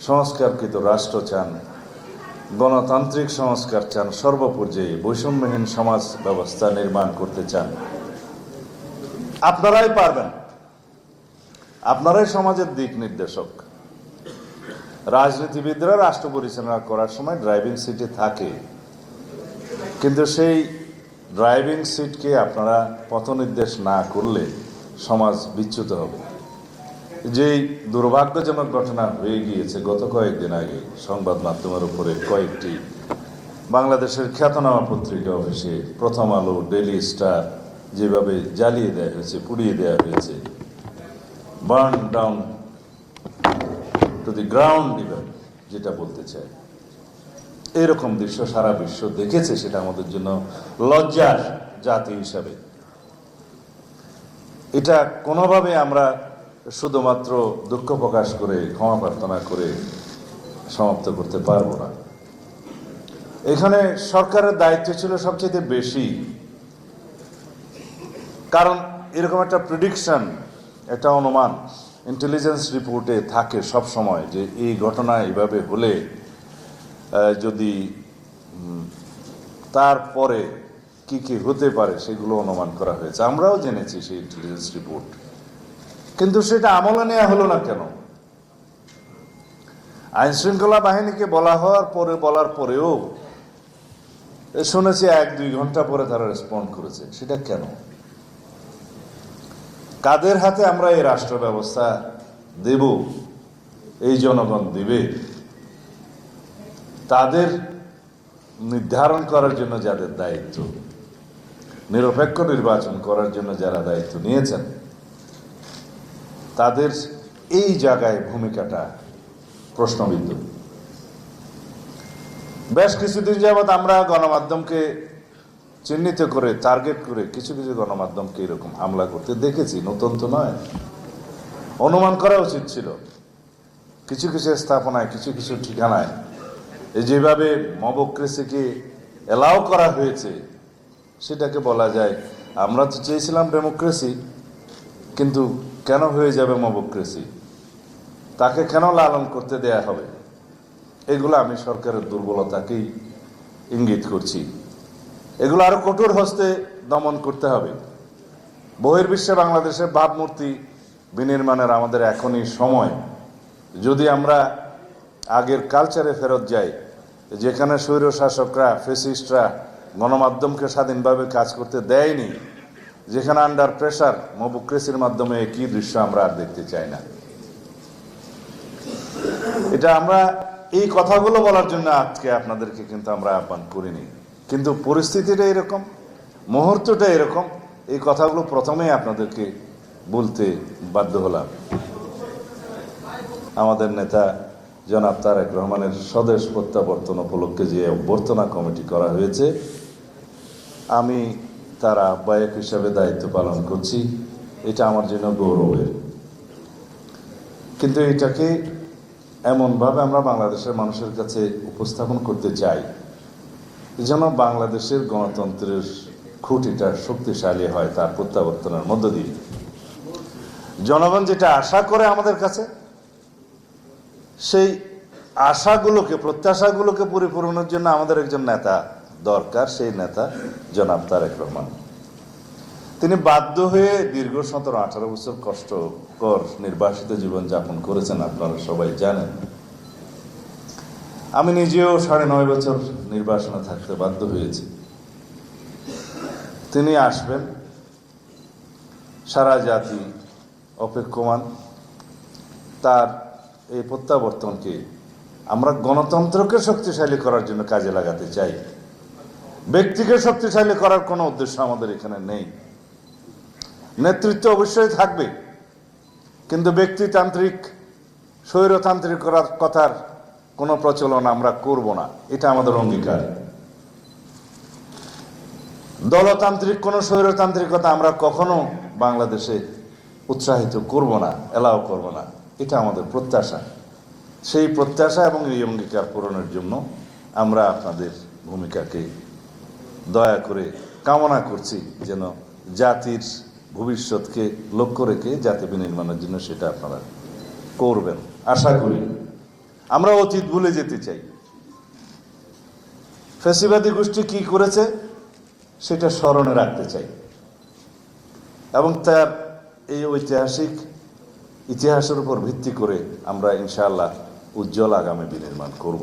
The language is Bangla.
সংস্কারকৃত রাষ্ট্র চান, গণতান্ত্রিক সংস্কার চান, সর্বপর্যায়ে বৈষম্যহীন সমাজ ব্যবস্থা নির্মাণ করতে চান। আপনারাই পারবেন, আপনারাই সমাজের দিক নির্দেশক। রাজনীতিবিদরা রাষ্ট্র পরিচালনা করার সময় ড্রাইভিং সিটে থাকে, কিন্তু সেই ড্রাইভিং সিটকে আপনারা পথনির্দেশ না করলে সমাজ বিচ্যুত হবে। যেই দুর্ভাগ্যজনক ঘটনা হয়ে গিয়েছে গত কয়েকদিন আগে সংবাদ মাধ্যমের উপরে কয়েকটি বাংলাদেশের খ্যাতনামা পত্রিকা অফিসে, প্রথম আলো, ডেইলি স্টার, যেভাবে জ্বালিয়ে দেওয়া হয়েছে, পুড়িয়ে দেওয়া হয়েছে, burn down to the ground even, যেটা বলতে চাই, এরকম দৃশ্য সারা বিশ্ব দেখেছে। সেটা আমাদের জন্য লজ্জার জাতি হিসাবে। এটা কোনোভাবে আমরা শুধুমাত্র দুঃখ প্রকাশ করে, ক্ষমা প্রার্থনা করে সমাপ্ত করতে পারবো না। এখানে সরকারের দায়িত্ব ছিল সবচেয়ে বেশি, কারণ এরকম একটা প্রেডিকশন, একটা অনুমান ইন্টেলিজেন্স রিপোর্টে থাকে সব সময় যে এই ঘটনা এইভাবে হলে যদি তারপরে কি কি হতে পারে সেগুলো অনুমান করা হয়েছে। আমরাও জেনেছি সেই ইন্টেলিজেন্স রিপোর্ট, কিন্তু সেটা আমলে নেওয়া হলো না কেন? আইন শৃঙ্খলা বাহিনীকে বলার পরেও শুনেছি 1-2 ঘন্টা পরে তারা রেসপন্ড করেছে। সেটা কেন? কাদের হাতে আমরা এই রাষ্ট্র ব্যবস্থা দেব? এই জনগণ দিবে। তাদের নির্ধারণ করার জন্য যাদের দায়িত্ব, নিরপেক্ষ নির্বাচন করার জন্য যারা দায়িত্ব নিয়েছেন, তাদের এই জায়গায় ভূমিকাটা প্রশ্নবিদ্ধ। বেশ কিছুদিন যাবৎ আমরা গণমাধ্যমকে চিহ্নিত করে, টার্গেট করে কিছু কিছু গণমাধ্যমকে এরকম হামলা করতে দেখেছি। নতুন তো নয়, অনুমান করা উচিত ছিল। কিছু কিছু স্থাপনায়, কিছু কিছু ঠিকানায় যেভাবে মবক্রেসিকে এলাও করা হয়েছে, সেটাকে বলা যায় আমরা তো চেয়েছিলাম ডেমোক্রেসি, কিন্তু কেন হয়ে যাবে মবক্রেসি? তাকে কেন লালন করতে দেয়া হবে? এগুলো আমি সরকারের দুর্বলতাকেই ইঙ্গিত করছি। এগুলো আরো কঠোর হস্তে দমন করতে হবে। বহির্বিশ্বে বাংলাদেশের ভাবমূর্তি বিনির্মাণের আমাদের এখনই সময়। যদি আমরা আগের কালচারে ফেরত যাই, যেখানে স্বৈর শাসকরা, ফেসিস্টরা গণমাধ্যমকে স্বাধীনভাবে কাজ করতে দেয়নি, যেখানে আন্ডার প্রেসার মবক্রেসির মাধ্যমে একই দৃশ্য আমরা আর দেখতে চাই না। এটা আমরা এই কথাগুলো বলার জন্য আজকে আপনাদেরকে কিন্তু আমরা আহ্বান করিনি, কিন্তু পরিস্থিতিটা এরকম, মুহূর্তটা এরকম, এই কথাগুলো প্রথমেই আপনাদেরকে বলতে বাধ্য হলাম। আমাদের নেতা জনাব তারেক রহমানের স্বদেশ প্রত্যাবর্তন উপলক্ষে যে অভ্যর্থনা কমিটি করা হয়েছে, আমি তার আহ্বায়ক হিসাবে দায়িত্ব পালন করছি। এটা আমার জন্য গৌরবের। কিন্তু এটাকে এমনভাবে আমরা বাংলাদেশের মানুষের কাছে উপস্থাপন করতে চাই যেন বাংলাদেশের গণতন্ত্রের খুঁটিটা শক্তিশালী হয় তার প্রত্যাবর্তনের মধ্য দিয়ে। জনগণ যেটা আশা করে আমাদের কাছে, সেই আশাগুলোকে, প্রত্যাশাগুলোকে পরিপূরণের জন্য আমাদের একজন নেতা দরকার। সেই নেতা জনাব তারেক রহমান। তিনি বাধ্য হয়ে দীর্ঘ 17-18 বছর কষ্টকর নির্বাসিত জীবন যাপন করেছেন, আপনারা সবাই জানেন। আমি নিজেও 9.5 বছর নির্বাসনে থাকতে বাধ্য হয়েছি। তিনি আসবেন, সারা জাতি অপেক্ষমান। তার এই প্রত্যাবর্তনকে আমরা গণতন্ত্রকে শক্তিশালী করার জন্য কাজে লাগাতে চাই। ব্যক্তিকে শক্তিশালী করার কোনো উদ্দেশ্য আমাদের এখানে নেই। নেতৃত্ব অবশ্যই থাকবে, কিন্তু ব্যক্তিতান্ত্রিক, স্বৈরতান্ত্রিক করার কথার কোনো প্রচলন আমরা করব না, এটা আমাদের অঙ্গীকার। দলতান্ত্রিক কোনো স্বৈরতান্ত্রিকতা আমরা কখনো বাংলাদেশে উৎসাহিত করব না, এলাও করব না, এটা আমাদের প্রত্যাশা। সেই প্রত্যাশা এবং এই অঙ্গীকার পূরণের জন্য আমরা আপনাদের ভূমিকাকে দয়া করে কামনা করছি, যেন জাতির ভবিষ্যৎকে লক্ষ্য রেখে জাতি বিনির্মাণের জন্য সেটা আপনারা করবেন, আশা করি। আমরা অতীত ভুলে যেতে চাই। ফ্যাসিবাদী গোষ্ঠী কি করেছে সেটা স্মরণে রাখতে চাই এবং তার এই ঐতিহাসিক ইতিহাসের উপর ভিত্তি করে আমরা ইনশাআল্লাহ উজ্জ্বল আগামী বিনির্মাণ করব।